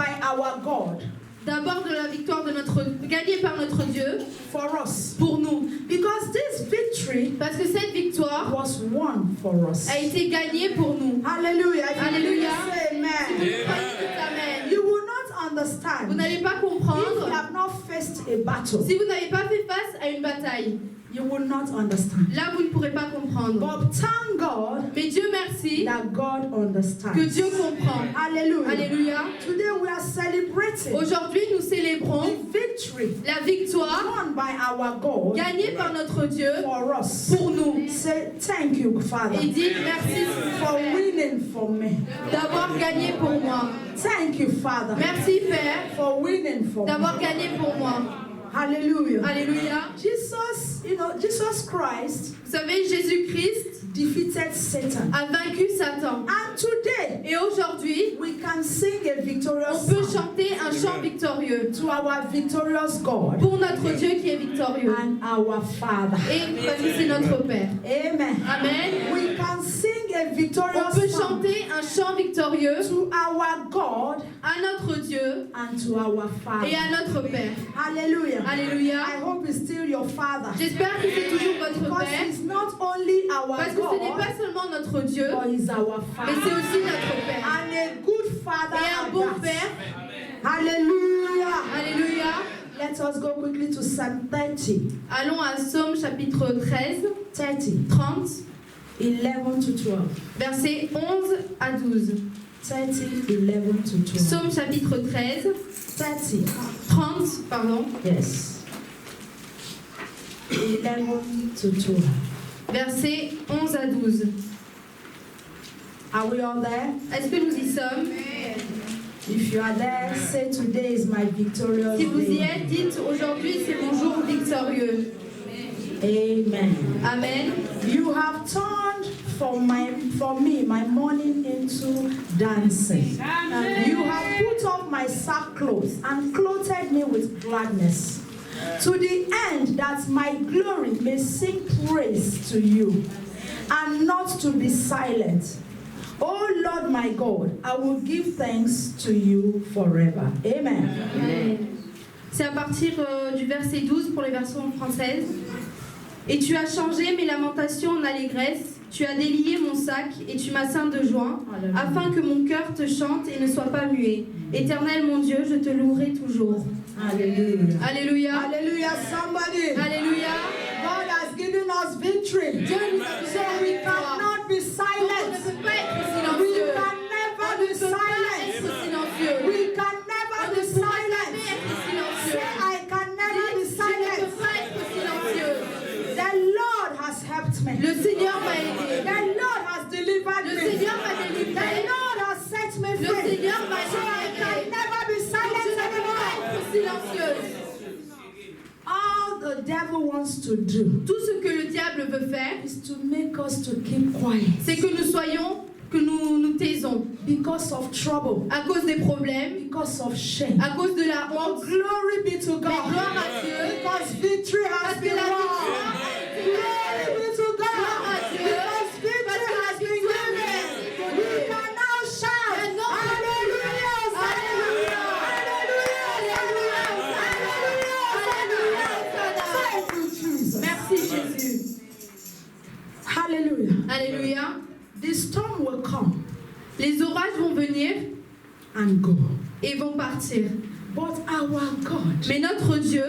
by our God. D'abord de la victoire gagnée par notre Dieu For us. pour nous. Because this victory Parce que cette victoire was won for us. a été gagnée pour nous. Hallelujah. If you Hallelujah. say Si vous amen. croyez tout amen, You will not vous understand n'allez pas if you comprendre. have not faced a battle. Si vous n'avez pas fait face à une bataille, You will not understand. là vous ne pourrez pas comprendre. But thank God Mais Dieu merci that God understands. que Dieu comprend. Hallelujah. Alléluia. Today we are celebrating Aujourd'hui nous célébrons the victory la victoire won by our God gagnée par notre Dieu for us. pour nous. Say thank you, Father, Et dites merci for Père, winning for me. d'avoir gagné pour moi. Thank you, Father, Merci Père for winning for me. d'avoir gagné pour moi. Hallelujah. Alléluia. Jesus Christ Vous savez, Jésus-Christ defeated Satan. a vaincu Satan. And today, Et aujourd'hui, we can sing a victorious on peut song chanter un chant victorieux to our victorious God pour notre Dieu qui est victorieux. and our Father. Et parce que c'est notre Père. Amen. Amen. We can sing a On victorious peut song chanter un chant victorieux to our God à notre Dieu and to our Father. et à notre Père. Hallelujah. Alléluia. I hope it's still your Father. J'espère que c'est toujours votre Because Père. he's not only our Parce que ce n'est God, pas seulement notre Dieu, but he's our mais c'est Father. aussi notre Père. And a good Father. Et un at bon that. Père. Hallelujah. Alléluia. Let us go quickly to Psalm 30. Allons à Psaume chapitre 13, 30. 30, 11 to 12. versets 11 à 12. 30, 11 to 12. Psaume chapitre 13, 30. 30, pardon, Yes. 11 to 12. versets 11 à 12. Are we all there? Est-ce que nous y sommes? If you are there, say today is my victorious Si vous y day. êtes, dites aujourd'hui c'est mon jour victorieux. Amen. Amen. You have turned for me my morning into dancing. You have put off my sackcloth and clothed me with gladness, to the end that my glory may sing praise to you, and not to be silent. Oh Lord my God, I will give thanks to you forever. Amen. Amen. C'est à partir du verset 12 pour les versions françaises. Et tu as changé mes lamentations en allégresse, tu as délié mon sac et tu m'as ceint de joie, afin que mon cœur te chante et ne soit pas muet. Éternel mon Dieu, je te louerai toujours. Hallelujah. Alléluia. Hallelujah, somebody. Alléluia. God has given us victory. Dieu nous a So donné we la victoire. cannot be Donc, on silent. ne peut pas être We silencieux. can never On ne be peut pas être silent. silencieux. We can On never ne be pourra silent. jamais être silencieux. Say, I can never be Je ne silent. peux pas être silencieux. The Lord has helped me. Le Seigneur m'a aidé. The Lord has delivered Le me. Seigneur m'a The délivré. Lord has set me Le free. Seigneur m'a So I can libéré. never be Je silent ne peux pas anymore. être silencieuse. All the devil wants to do Tout ce que le diable veut faire, is to make us to keep quiet c'est que nous nous taisons because of trouble, à cause des problèmes, because of shame. à cause de la But honte. glory be to Mais God. gloire à Dieu, Because victory has parce que been la won. victoire a été Glory be to Gloire God. à Dieu, Because victory parce que la has been victoire given. a été We donnée. can now shout. Maintenant, Hallelujah. Alléluia. Thank you, Jesus. Merci Jésus. Hallelujah. Alléluia. The storm will come Les orages vont venir and go. et vont partir. But our God Mais notre Dieu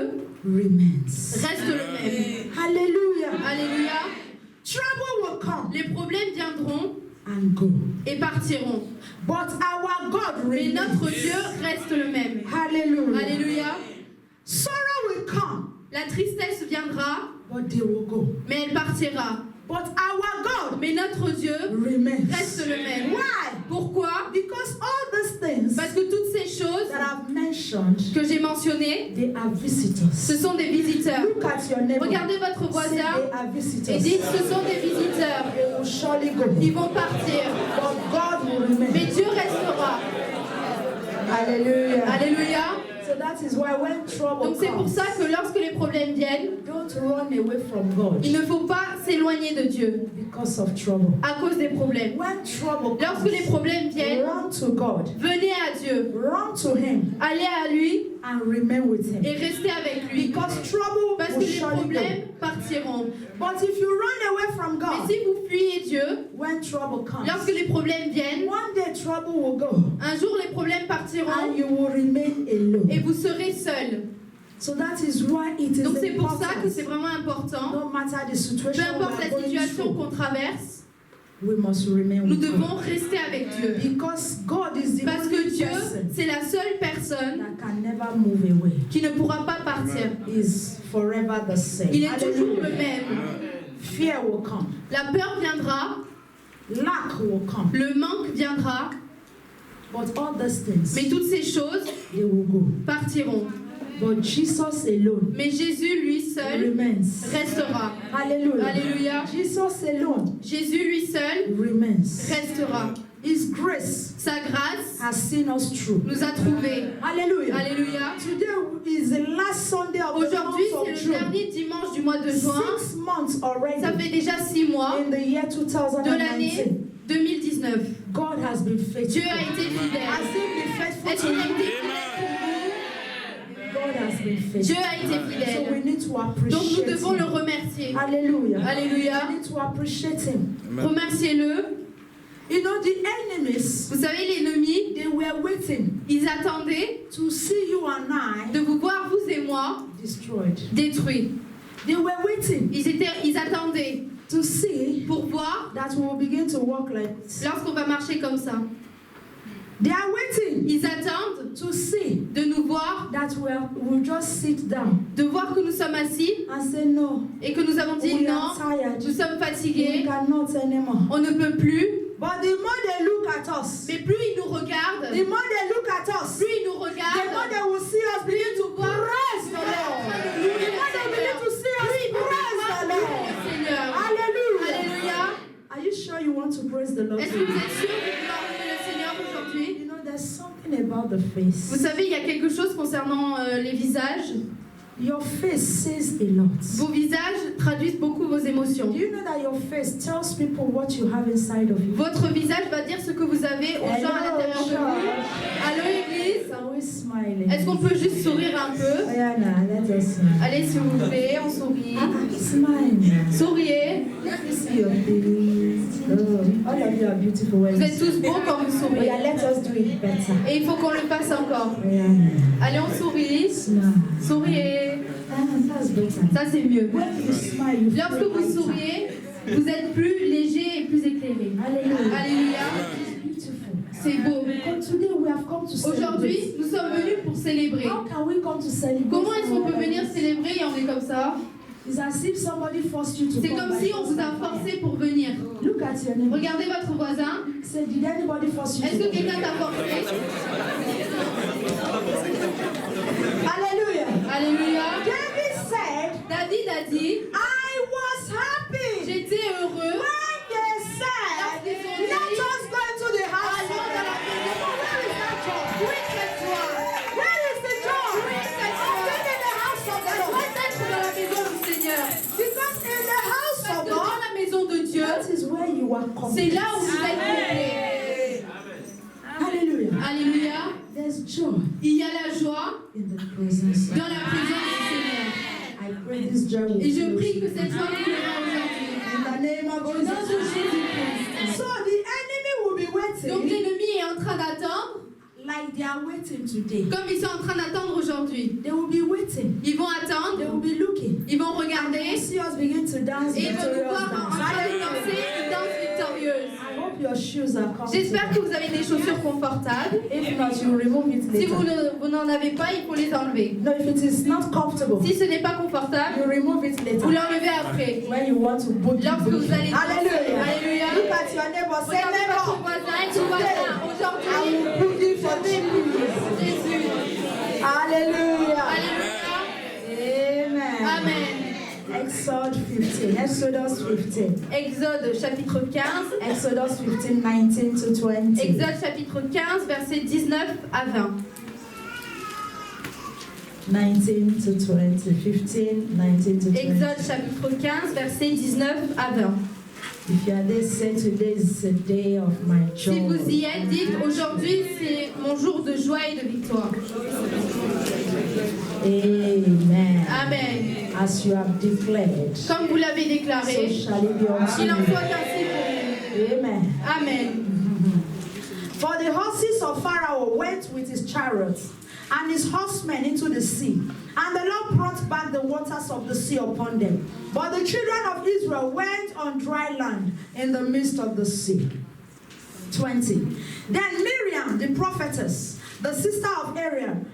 remains. reste le même. Hallelujah. Alléluia. Trouble will come Les problèmes viendront and go. et partiront. But our God Mais remains. notre Dieu reste le même. Hallelujah. Alléluia. Sorrow will come, La tristesse viendra, but they will go. mais elle partira. But our God Mais notre Dieu remains. reste le même. Why? Pourquoi? Because all these things Parce que toutes ces choses that I've mentioned, que j'ai mentionnées, they are visitors. ce sont des visiteurs. Look at your neighbor. Regardez votre Say voisin they are et visitors. dites ce sont des visiteurs. They will surely go. Ils vont partir. But God will remain. Mais Dieu restera. Hallelujah. Alléluia. So that is why when trouble Donc c'est pour comes, ça que lorsque les problèmes viennent, don't run away from God il ne faut pas s'éloigner de Dieu because of trouble. à cause des problèmes. When trouble Lorsque les comes, problèmes viennent, run to God, venez à Dieu, run to Him, allez à lui and remain with Him. et restez avec lui. Because trouble Parce que will les surely problèmes go. partiront. But if you run away from Mais God, si vous fuyez Dieu, when trouble comes, lorsque les problèmes viennent, one day trouble will go, un jour les problèmes partiront and you will remain alone. et vous serez seul. So that is why it is Donc c'est pour ça que important. c'est vraiment important, No matter the peu situation we importe are la going situation through, qu'on traverse, we must remain nous with devons God. rester avec Dieu. Because God is the Parce que only Dieu, person c'est la seule personne that can never move away. qui ne pourra pas partir. He is forever the same. Il est toujours le Hallelujah. même. Fear will come. La peur viendra, Lack will come. le manque viendra, But all these things, mais toutes ces choses they will go. partiront. But Jesus alone Mais Jésus, lui seul, remains. restera. Hallelujah. Alléluia. Jesus alone Jésus, lui seul, remains. restera. His grace Sa grâce has seen us through. nous a trouvés. Hallelujah. Alléluia. Today is the last Sunday of the Aujourd'hui, month c'est of le June. dernier dimanche du mois de juin. 6 months already Ça fait déjà 6 mois in the year de l'année 2019. 2019. God has been faithful. Dieu a été fidèle. Has he been faithful Est-ce to qu'il a you? été fidèle pour God has been vous? faithful. Dieu a été So fidèle. we need to Donc appreciate nous devons le him. remercier. Hallelujah. Alléluia. We need to appreciate him. Remerciez-le. You know, the enemies, Vous savez, l'ennemi, they were waiting ils attendaient to see you and de I vous voir, vous et moi, destroyed. détruits. They were waiting Ils attendaient to see pour voir that we will begin to walk like this. lorsqu'on va marcher comme ça. They are waiting Ils attendent to see de nous voir, that we'll just sit down de voir que nous sommes assis and say, no, et que nous avons dit we non, are tired. nous sommes We fatigués, cannot anymore. on ne peut plus. But the more they look at us, Mais plus ils nous regardent, the more they look at us, plus ils nous the more regardent, they will see us begin to praise the Lord. The more they begin to see us praise the Lord. Seigneur. Hallelujah. Alléluia. Are you sure you want to praise the Lord? Est-ce que vous êtes sûr de vouloir louer le Seigneur aujourd'hui? You know, there's something about the Vous face. savez, il y a quelque chose concernant les visages. Your face says a lot. Vos visages traduisent beaucoup vos émotions. Do you know that your face tells people what you have inside of you? Votre visage va dire ce que vous avez aux gens à l'intérieur de vous. Allô, Église? Are we smiling? Est-ce qu'on peut juste sourire un peu? Ayana, let us smile. Allez, s'il vous plaît, on sourit. Smile. Souriez. Let me see your face. Oh, all of you are beautiful. When Vous you êtes tous beaux quand vous Oh, souriez. yeah, let us do it better. Et il faut qu'on le fasse encore. Ayana, Allez, on sourit. smile. Souriez. That's better. Ça, c'est mieux. When you smile, you Lorsque feel vous lighter. souriez, vous êtes plus léger et plus éclairé. Hallelujah. Alléluia. Beautiful. C'est beau. But today we have come to celebrate. Aujourd'hui, nous sommes venus pour célébrer. How can we come to celebrate? Comment est-ce qu'on peut venir célébrer et on est comme ça? It's as if somebody forced you to C'est come comme by si on vous a force. forcé pour venir. Look at your neighbor. Regardez votre voisin. Say, did anybody force you Est-ce to que come? quelqu'un t'a forcé? Hallelujah. Alléluia. David said, David a dit, I was happy j'étais heureux. when they said, let us go into the house of the Lord. Where is that joy? Où est cette joie? Where is the joy? Of being in the house of the Lord. Peut-être dans la maison du Seigneur. Because in the house Parce of que dans God, la maison de Dieu, that is where you are c'est complete. là où vous êtes complet. Hallelujah. Alléluia. There's joy Il y a la joie in the presence of dans la présence du Seigneur. I pray this joy will Et je flow prie que through cette you. joie coulera aujourd'hui. In the name of Au nom de Jesus. Jésus-Christ. So the enemy will be Donc waiting l'ennemi est en train d'attendre, like they are waiting today. comme ils sont en train d'attendre aujourd'hui. They will be waiting. Ils vont They attendre, will be looking. ils vont And they regarder will see us begin to dance et ils vont nous victorious voir en dance. train de Hallelujah. danser une danse victorieuse. I hope your shoes are J'espère que comfortable. vous avez des chaussures confortables. If not, you remove it Si vous later. vous n'en avez pas, il faut les enlever. No, if it is not comfortable, Si ce n'est pas confortable, you remove it vous later. l'enlevez après. When you want to book Lorsque vous allez danser. Hallelujah. Alléluia. Look at your neighbor. Say, Regardez votre neighbor, voisin et ton voisin. I Aujourd'hui, will book you for Jesus. Jésus. Hallelujah. Alléluia. Amen. Amen. Exodus 15. Exodus 15. Exode chapitre 15. Exodus 15, 19 to 20. Exode chapitre 15, versets 19 à 20. 19 to 20, 15, 19 to 20. Exode chapitre 15, versets 19 à 20. If you are there, say today is a day of my joy. Si vous y êtes, dites aujourd'hui c'est mon jour de joie et de victoire. Amen. Amen. As you have declared, Comme vous l'avez déclaré, so shall it be unto qu'il en you. soit ainsi pour vous. Amen. Amen. For the horses of Pharaoh went with his chariots and his horsemen into the sea, and the Lord brought back the waters of the sea upon them. But the children of Israel went on dry land in the midst of the sea. 20. Then Miriam, the prophetess, the sister of Aaron,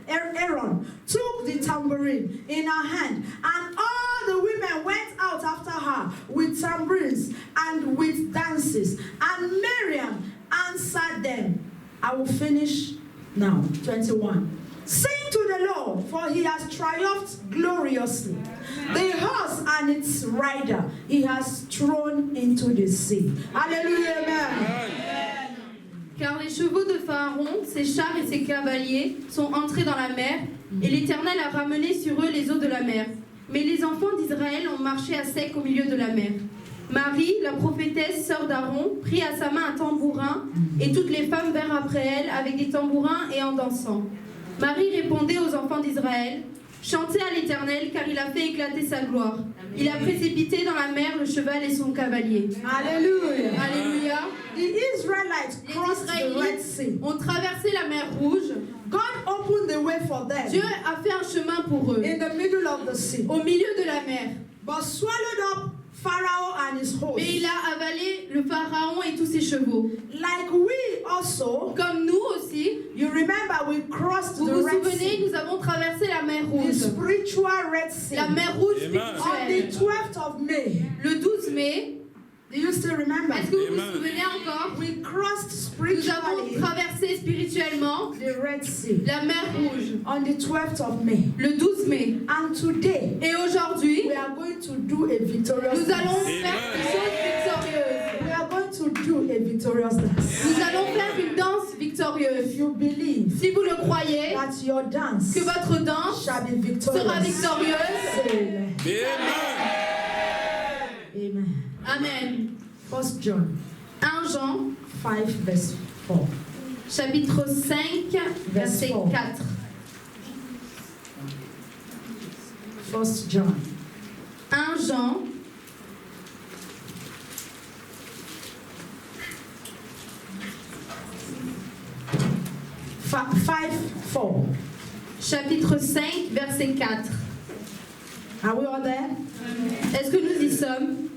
took the tambourine in her hand, and all the women went out after her with tambourines and with dances. And Miriam answered them. I will finish now. 21. Sing to the Lord, for he has triumphed gloriously. The horse and its rider he has thrown into the sea. Hallelujah, amen. Car les chevaux de Pharaon, ses chars et ses cavaliers sont entrés dans la mer, et l'Éternel a ramené sur eux les eaux de la mer. Mais les enfants d'Israël ont marché à sec au milieu de la mer. Marie, la prophétesse, sœur d'Aaron, prit à sa main un tambourin, et toutes les femmes vinrent après elle avec des tambourins et en dansant. Marie répondait aux enfants d'Israël, « Chantez à l'Éternel, car il a fait éclater sa gloire. Il a précipité dans la mer le cheval et son cavalier. » Hallelujah. Alléluia. The Israelites Les crossed the Red Sea. Israélites ont traversé la mer Rouge. God opened the way for them Dieu a fait un chemin pour eux, in the middle of the sea, au milieu de la mer. but swallowed up Pharaoh and his host. Mais il a avalé le Pharaon et tous ses chevaux. Like we also, Comme nous aussi, you remember we crossed vous the vous Red souvenez, Sea, nous avons traversé la mer the Rouge. spiritual Red Sea, La mer Rouge on the spirituelle. 12th of May. Le 12 mai, Do you still remember? est-ce que vous vous souvenez encore? We crossed Nous avons spiritually traversé spirituellement the Red Sea la mer Rouge. on the 12th of May. Le 12 mai. And today, Et aujourd'hui, we are going to do a victorious nous allons dance. faire des choses victorieuses. We are going to do a victorious dance. Nous allons faire une danse If victorieuse. you believe Si vous le croyez, that your dance que votre danse shall be victorious, sera victorieuse. say amen. Amen. Amen. Amen. 1 John 1 Jean, 5 verse 4. chapitre 5, verset 4. 1 John 1 Jean, five 4. chapitre 5, verset 4. Are we all there? Est-ce que nous y sommes?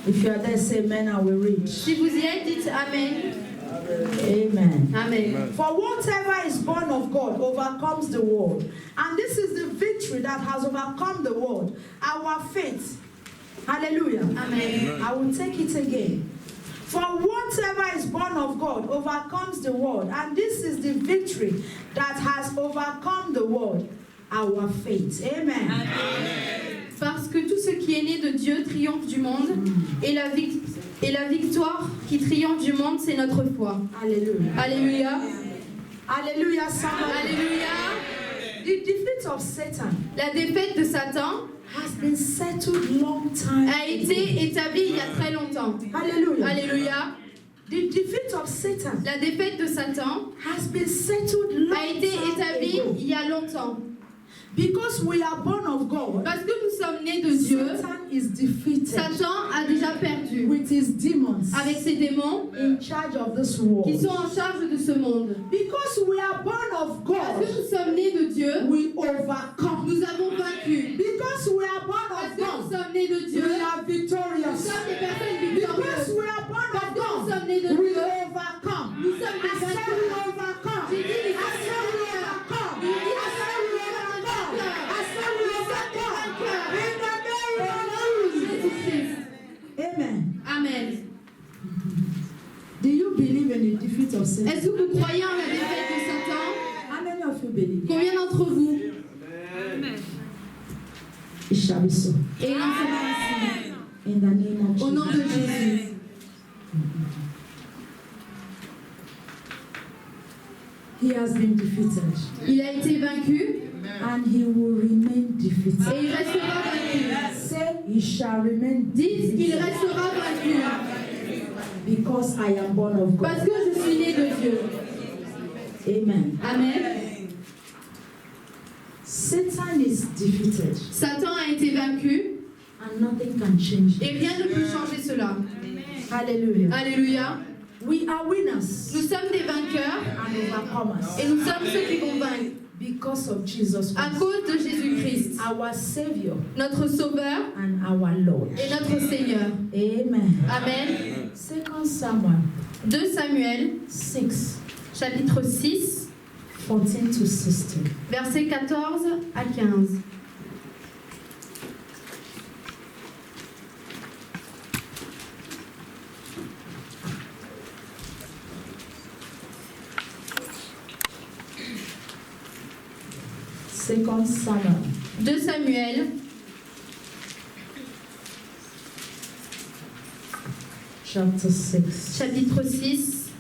If you are there, say amen and we read. Si vous y êtes, dites Amen. Amen. Amen. For whatever is born of God overcomes the world. And this is the victory that has overcome the world. Our faith. Hallelujah. Amen. I will take it again. For whatever is born of God overcomes the world. And this is the victory that has overcome the world. Our faith. Amen. Parce que tout ce qui est né de Dieu triomphe du monde, et la victoire qui triomphe du monde, c'est notre foi. Hallelujah. Alléluia. Hallelujah. Somebody. Alléluia. The defeat of Satan La défaite de Satan has been settled long time a été établie il y a très longtemps. Hallelujah. Alléluia. The defeat of Satan La défaite de Satan has been settled long a été time établie ago. il y a longtemps. Because we are born of God, Parce que nous sommes nés de Dieu, Satan is defeated Satan a déjà perdu with his demons avec ses démons in charge of this qui world. sont en charge de ce monde. Because we are born of Parce que God, nous sommes nés de Dieu, we overcome. nous avons vaincu. Because we are born Parce of que nous God, sommes nés de Dieu, we are nous victorious. sommes des personnes Because victorieuses. we are born Parce of que nous God, sommes nés de we Dieu, overcome. nous sommes I des said vainqueurs. we overcome. J'ai dit les I said we overcome. I said we overcome. I said we overcome. In the name of Jésus-Christ. Amen. Amen. Do you believe in the defeat of Satan? Est-ce que vous croyez en la défaite de Satan? How many of you believe? Combien d'entre vous? It shall be so. Et il en sera ainsi. In the name of Au nom de Jesus. Jésus. He has been defeated. Il a été vaincu. And he will remain defeated. Et il restera vaincu. Say, he shall remain Dis qu'il defeated. restera vaincu. Because I am born of God. Parce que je suis né de Dieu. Amen. Amen. Satan is defeated. Satan a été vaincu And nothing can change et it. rien ne peut changer cela. Hallelujah. Alléluia. We are winners Nous sommes des vainqueurs and overcomers. et nous sommes ceux qui vont vaincre Because of Jesus à Christ, cause de Jésus-Christ, our Savior notre Sauveur and our Lord. et notre Seigneur. Amen. Amen. 2 Samuel 2 Samuel, 6, chapitre 6, 14 to 16. versets 14 à 15. Second Samuel 2 Samuel, chapter 6. chapitre 6,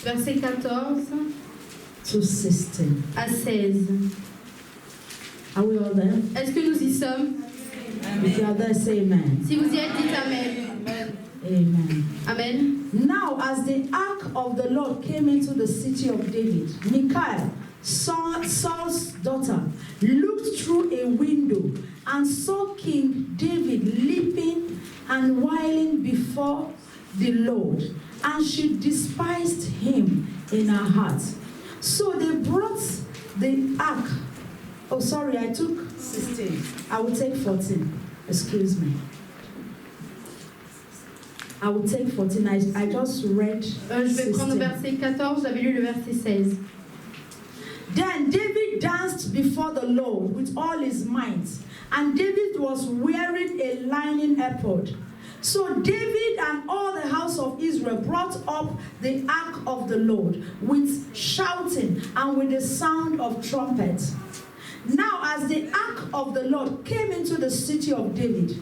verset 14 to 16. à 16. Are we all there? Est-ce que nous y sommes? If you are there, say amen. Si vous y êtes, dites Amen. Amen. Amen. Now, as the ark of the Lord came into the city of David, Michal, Saul's daughter, looked through a window and saw King David leaping and whiling before the Lord, and she despised him in her heart. So they brought the ark. Oh, sorry, I took 16. I will take 14. Excuse me. I will take 14. I just read Je vais prendre 16. le verset 14, j'avais lu le verset 16. Then David danced before the Lord with all his might, and David was wearing a linen ephod. So David and all the house of Israel brought up the ark of the Lord with shouting and with the sound of trumpets. Now as the ark of the Lord came into the city of David,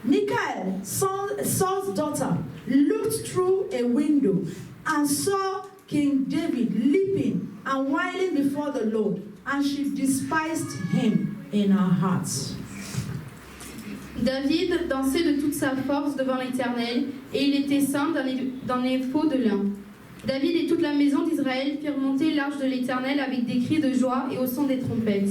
Michal, Saul's daughter, looked through a window and saw King David leaping and whiling before the Lord, and she despised him in her heart. David dansait de toute sa force devant l'Éternel, et il était ceint d'un éphod de lin. David et toute la maison d'Israël firent monter l'arche de l'Éternel avec des cris de joie et au son des trompettes.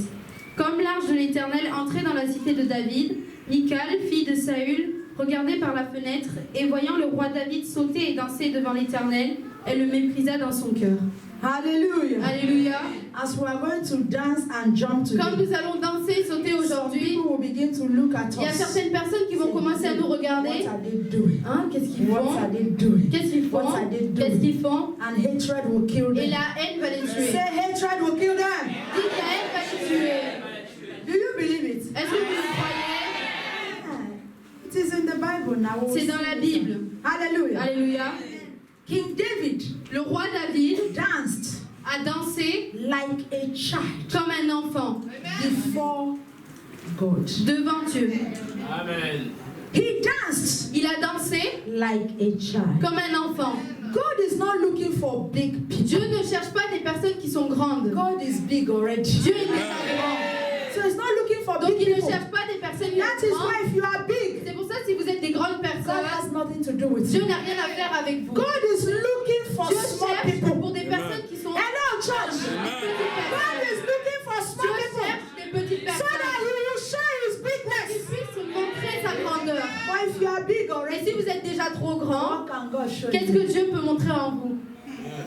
Comme l'arche de l'Éternel entrait dans la cité de David, Michal, fille de Saül, regardait par la fenêtre, et voyant le roi David sauter et danser devant l'Éternel, elle le méprisa dans son cœur. Hallelujah. Alléluia. As we are going to dance and jump Comme today, nous allons danser et sauter some aujourd'hui, people will begin to look at il y a us. certaines personnes qui vont commencer à nous regarder. What are they doing? Hein, qu'est-ce qu'ils What font? are they doing? Qu'est-ce qu'ils font? What are they Qu'est-ce doing? qu'ils font? And hatred will kill Et them. la haine va les tuer. Say hatred will kill them. Dites la haine va les tuer. Do you believe it? Est-ce que vous le croyez? It is in the Bible now. C'est dans la Bible. Hallelujah. Alléluia. King David Le roi David danced a dansé like a child comme un enfant before God. devant Dieu. Amen. He danced Il a dansé like a child. comme un enfant. God is not looking for big people. Dieu ne cherche pas des personnes qui sont grandes. God is big already. Dieu est déjà grand. So he's not looking for Donc big il ne people. cherche pas des personnes That is grandes. why if you are big, C'est pour ça que si vous êtes des grandes God personnes, has nothing to do with Dieu you. n'a rien à faire avec vous. God is looking for Dieu small cherche people. pour des personnes qui sont Hello, church. God is looking for Dieu small people cherche des petites so personnes that he will show his qui bigness. puissent montrer sa grandeur. But if you are big Et already, si vous êtes déjà trop grand, what can God show qu'est-ce you? que Dieu peut montrer en vous?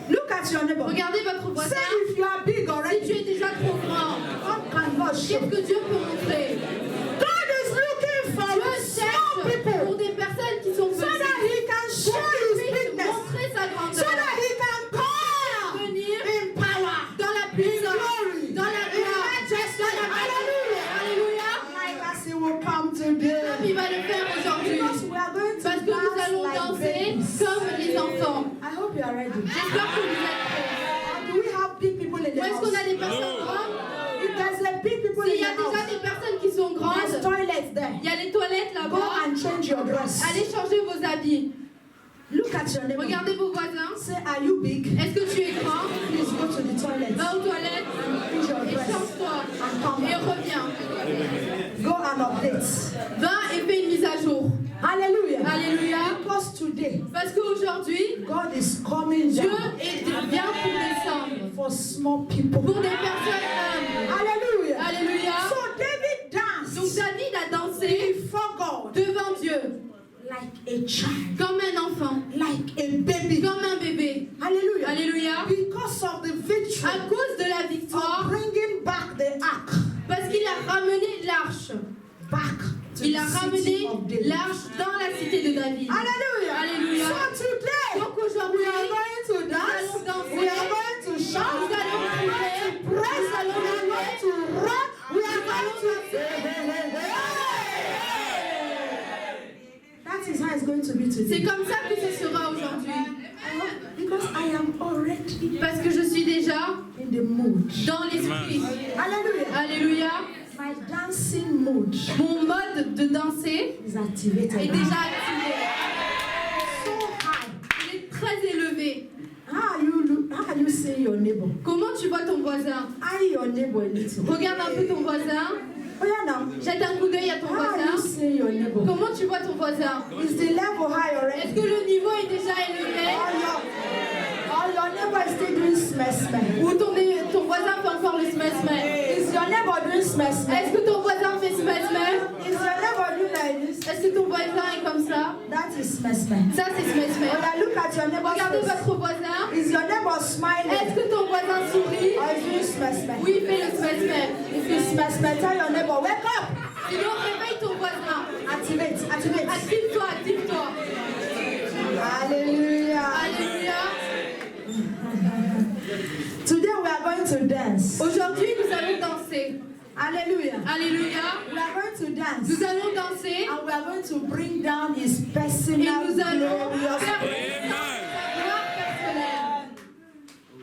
Look at your neighbor. Regardez votre Say voisin. if you are big Si tu already, es déjà trop grand, what can God show? qu'est-ce que Dieu peut montrer? God is looking for Dieu small cherche pour people des personnes qui sont so that petites he can pour show qu'il his puisse bigness, montrer sa so grandeur. that he can come Venir in power, dans la in puissance, glory, dans la in gloire, majesty. dans la Hallelujah. Alléluia. Like as he will come today. Comme il va le faire aujourd'hui. Because we are going to Parce que nous dance allons like danser babies. comme les enfants. I hope you are ready. J'espère que vous êtes prêts. Do we have big people in the Ou est-ce qu'on a house? des personnes grandes? If there's a big people S'il in y a the déjà house, des personnes qui sont there's grandes, toilets there. il y a les toilettes Go là-bas. and clothes. Allez changer vos habits. Look at your neighbor. Regardez vos voisins. Say, are you big? Est-ce que tu es grand? Please go to the toilet. Va aux toilettes Fix your et dress. change-toi. And come Et back. reviens. Go and update. Va et fais une mise à jour. Hallelujah. Alléluia. Because today, Parce qu'aujourd'hui, God is coming Dieu down vient pour descendre. for small people. Pour des personnes humbles. Hallelujah. Alléluia. So David Donc danced David a dansé before God devant Dieu. like a child, Comme un enfant. like a baby. Comme un bébé. Hallelujah. Alléluia. Because of the victory À cause de la of victoire, bringing back the ark parce qu'il a ramené l'arche. back to Il a the city ramené of David. l'arche dans la cité de David. Hallelujah. Alléluia. So today, Donc we aujourd'hui, are going to nous dance. allons danser. We are going to shout. Nous allons We are going prier. to praise. Nous allons We are louer. going to run. We are going to. That is how it's going to be C'est today. comme ça que ce sera aujourd'hui. Because I am already Parce que je suis déjà in the mood. dans l'esprit. Hallelujah. Alléluia. My dancing mood Mon mode de danser is activated. est déjà activé. So high. Il est très élevé. How are you seeing your neighbor? Comment tu vois ton voisin? Eye your neighbor a little. Regarde un peu ton voisin. Oh yeah, now. Jette un coup d'œil à ton How are you voisin. seeing your neighbor? Comment tu vois ton voisin? Is the level high Est-ce already? que le niveau est déjà élevé? Or your neighbor is still doing smell. Ou ton voisin fait encore le smash-smash? Is your neighbor doing smell? Est-ce que ton voisin fait smash-smash? Is your neighbor doing like this? Est-ce que ton voisin est comme ça? That is smell. Ça, c'est smash-smash. When I look at your neighbor's Regardez face, votre voisin. is your neighbor Est-ce smiling que ton voisin sourit? or is doing smell? Oui, il fait le smash-smash. If you smell, tell your neighbor, wake up. Sinon, réveille ton voisin. Activate. Active-toi, active-toi. Hallelujah. Alléluia. Today we are going to dance. Aujourd'hui, nous allons danser. Hallelujah. Alléluia. We are going to dance. Nous allons danser And we are going to bring down his et personal nous allons glorious. faire sa gloire personnelle.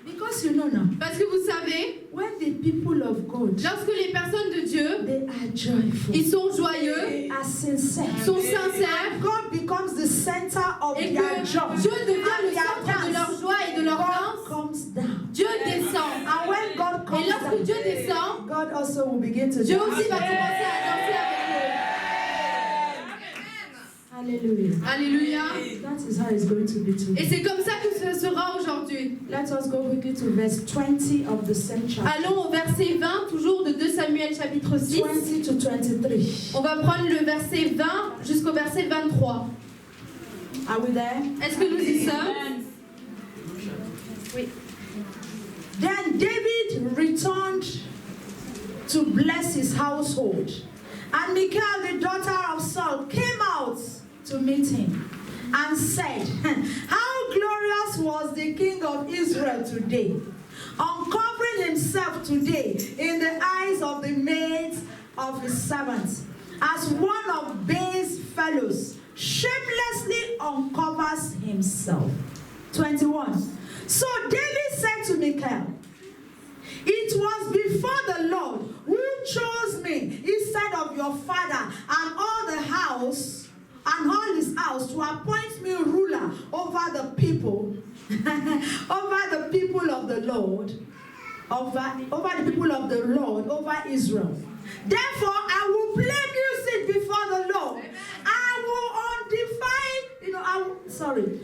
Because you know now, Parce que vous savez, when the people of God, lorsque les personnes de Dieu, they are joyful, ils sont joyeux, they are sincere, sont sincères, God becomes the center of et their que joy. Dieu devient And le their centre de leur dance. joie et de leur God danse, comes down. Dieu descend. And when God Et comes lorsque down, Dieu descend, God also will begin to Dieu dance. aussi va commencer à danser avec Hallelujah. eux. Alléluia. That is how it's going to be Et today. c'est comme ça que ce sera aujourd'hui. Let us go quickly to verse 20 of the same chapter. Allons au verset 20, toujours de 2 Samuel chapitre 6. 20 to 23. On va prendre le verset 20 jusqu'au verset 23. Are we there? Est-ce que nous y sommes? Oui. Then David returned to bless his household. And Michal, the daughter of Saul, came out to meet him and said, how glorious was the king of Israel today, uncovering himself today in the eyes of the maids of his servants, as one of Baan's fellows shamelessly uncovers himself. 21. So David said to Michal, it was before the Lord who chose me instead of your father and all the house and all his house to appoint me ruler over the people, over the people of the Lord, over the people of the Lord, over Israel. Therefore, I will play music before the Lord.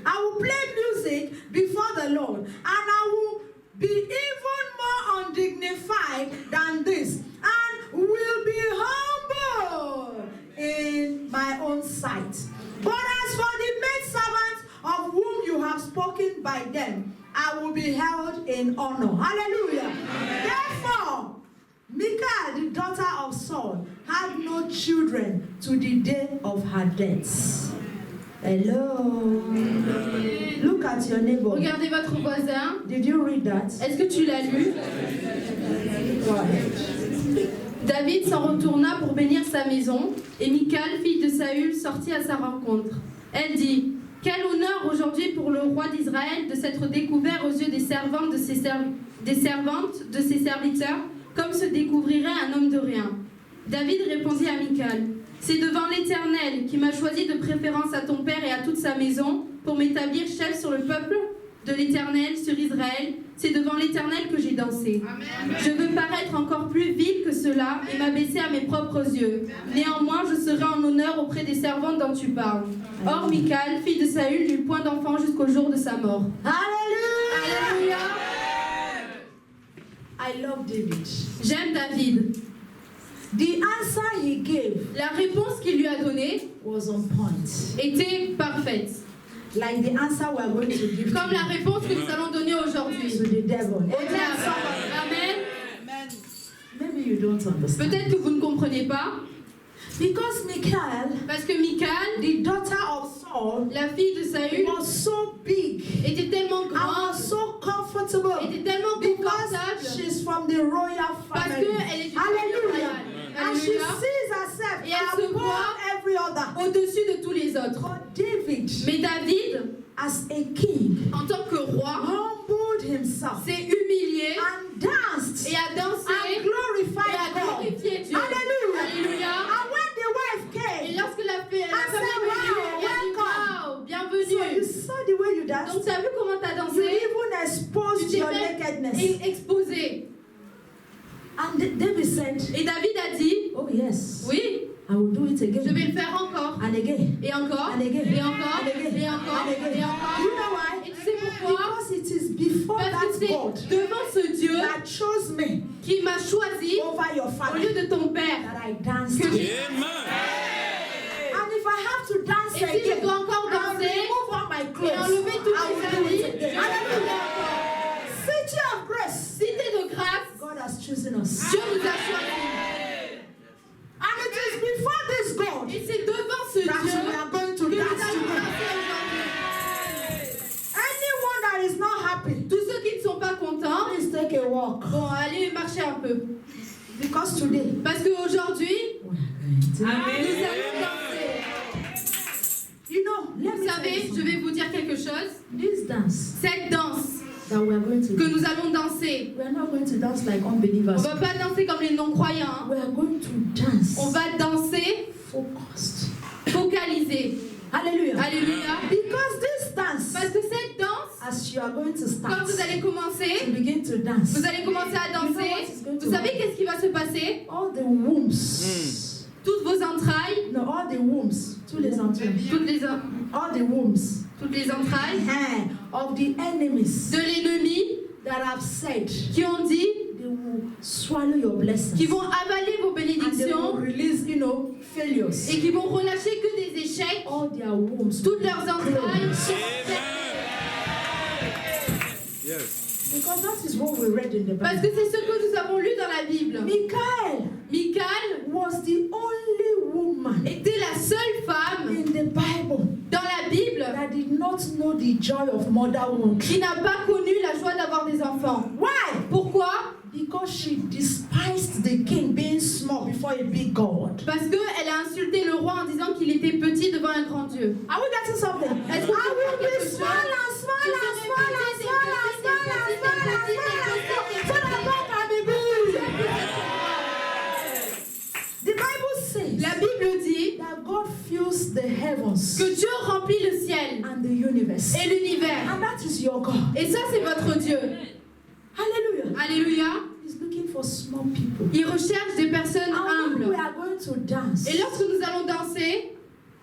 I will play music before the Lord, and I will be even more undignified than this, and will be humble in my own sight. But as for the maidservants of whom you have spoken by them, I will be held in honor. Hallelujah. Therefore, Michal, the daughter of Saul, had no children to the day of her death. Hello. Look at your neighbor. Regardez votre voisin. Did you read that? Est-ce que tu l'as lu? Go ahead. David s'en retourna pour bénir sa maison, et Michal, fille de Saül, sortit à sa rencontre. Elle dit, « Quel honneur aujourd'hui pour le roi d'Israël de s'être découvert aux yeux des servantes de ses serviteurs, comme se découvrirait un homme de rien. » David répondit à Michal, « C'est devant l'Éternel qui m'a choisi de préférence à ton père et à toute sa maison pour m'établir chef sur le peuple de l'Éternel, sur Israël. C'est devant l'Éternel que j'ai dansé. Amen. Je veux paraître encore plus vil que cela et m'abaisser à mes propres yeux. Néanmoins, je serai en honneur auprès des servantes dont tu parles. Or, Michal, fille de Saül, n'eut point d'enfant jusqu'au jour de sa mort. Alléluia. Alléluia. I love David. J'aime David. The answer he gave La réponse qu'il lui a donnée was on point. était parfaite. Like the answer we are going to give Comme la réponse que nous allons donner aujourd'hui. to the devil. Au diable. Amen. Maybe you don't understand. Peut-être que vous ne comprenez pas. Because Michal, Parce que Michal, the daughter of Saul, la fille de Saül, was so big était tellement and grande, was so comfortable était tellement because confortable, she's from the royal parce family. qu'elle est du famille Hallelujah. royale. And she Alléluia. sees herself Et elle se above voit every other. Au-dessus de tous les autres. But David, Mais David, as a king, en tant que roi, humbled himself s'est humilié and danced et a dansé and et glorified a God. glorifié Dieu. Hallelujah. Alléluia. And when the wife Et came, lorsque la femme est said, venue, "Wow, elle a dit welcome." waouh, so bienvenue. you saw the way you danced. Donc tu as vu comment tu as You dansé? even Tu exposed t'es your fait nakedness. exposé. And David said, Et David a dit, "Oh yes, oui, I will do it je again vais le faire encore. and again Et encore, and again et encore, and again et encore, and again." et encore. You know why? Et tu sais pourquoi? Because it is before Parce that que God c'est devant ce Dieu that chose me qui m'a choisi over your au family lieu de ton père. that I danced. Que with. j'ai- And if I have to dance Et si je again, dois encore I'll danser remove all my et clothes. enlever tous I mes will do habits, it again. je vais le Hallelujah. faire encore. City of grace. Cité de grâce, God has chosen us. Dieu nous a choisis. And it is before this God Et c'est devant ce that Dieu we are going que to nous dance allons together. danser aujourd'hui. Anyone that is not happy, Tous ceux qui ne sont pas contents, please take a walk. bon, allez marcher un peu. Because today, Parce qu'aujourd'hui, we are going to. nous allons danser. You know, let Vous me tell savez, you je something. vais vous dire quelque chose. This dance Cette danse that we are going to que do, nous allons danser, we are not going to dance like on unbelievers. ne va pas danser comme les non-croyants. We are going to dance On va danser focused. focalisé. Hallelujah. Alléluia. Because this dance, Parce que cette danse, as you are going to quand start vous allez to commencer, begin to dance, vous allez commencer à danser. Vous savez qu'est-ce qui va se passer? all the wombs, Toutes vos entrailles, no, all the wombs, tous les entrailles, all the wombs toutes les entrailles of the enemies de l'ennemi that have said qui ont dit, they will swallow your blessings qui vont avaler vos and they will bénédictions release, failures. et qui vont relâcher que des échecs, All their wombs. toutes leurs entrailles. Because that is what we read in the Parce Bible. que c'est ce que nous avons lu dans la Bible. Michael Michal was the only woman était la seule femme in the Bible dans la Bible that did not know the joy of motherhood. qui n'a pas connu la joie d'avoir des enfants. Why? Pourquoi? Because she despised the king being small before a big God. Parce qu'elle a insulté le roi en disant qu'il était petit devant un grand Dieu. Are we getting something? Est-ce I que will tu be quelque chose? small and small and small and small and small and small and small and small so that God can be big. The Bible says La Bible dit that God fills the heavens que Dieu remplit le ciel and the universe. et l'univers. And that is your God. Et ça, c'est votre Dieu. Hallelujah. Alléluia. He's looking for small people. Il recherche des personnes And when we humbles. are going to dance, Et lorsque nous allons danser,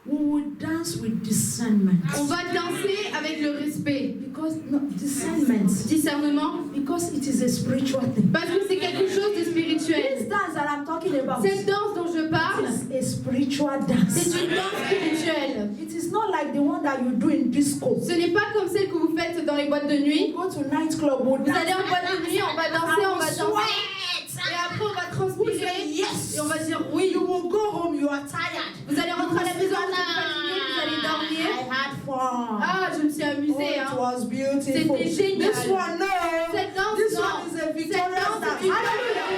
we will dance with discernment. on va danser avec le respect. Because no, discernment. Discernement. Because it is a spiritual thing. Parce que c'est quelque chose de This spirituel. dance that I'm talking about Cette danse dont je parle, is a spiritual c'est dance. une danse spirituelle. It is not like the one that you do in disco. Ce n'est pas comme celle que vous faites dans les boîtes de nuit. Go to nightclub, we'll Vous dance. allez en boîte de nuit, on va danser, on va danser. Sweat. Et après, on va transpirer. Yes. Et on va dire oui. You will go home, you are tired. Vous allez rentrer à la maison, vous êtes fatigué, vous allez I dormir. had fun. Ah, je me suis Oh, amusée. it Hein. was beautiful. C'était génial. This one, no. Cette danse, This non. one is a Cette victorious danse dance. est une Hallelujah.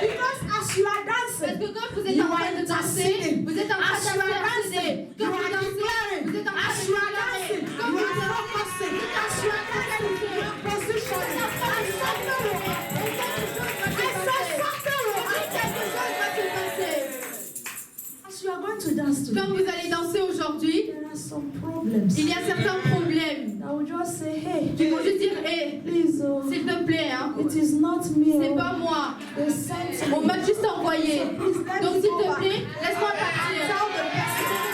Because as you are Parce dancing, que quand vous êtes you en train are de danser, interceding. vous êtes en train As you are d'intercéder. dancing, Quand you vous are dansez, declaring. vous êtes en train As de you are déclarer. dancing, Quand you vous are dansez, focusing. As you are dancing, you are positioning. I said something. quelque chose va se passer. As you are are going to dance today, Comme vous allez danser aujourd'hui, there are some problems. il y a certains problèmes. I will just say, hey, Ils vont juste dire, hé, please, s'il te plaît, hein, it is not me. c'est pas moi. They sent On me. m'a juste envoyé. Please let Donc me s'il go te back. plaît, laisse-moi partir.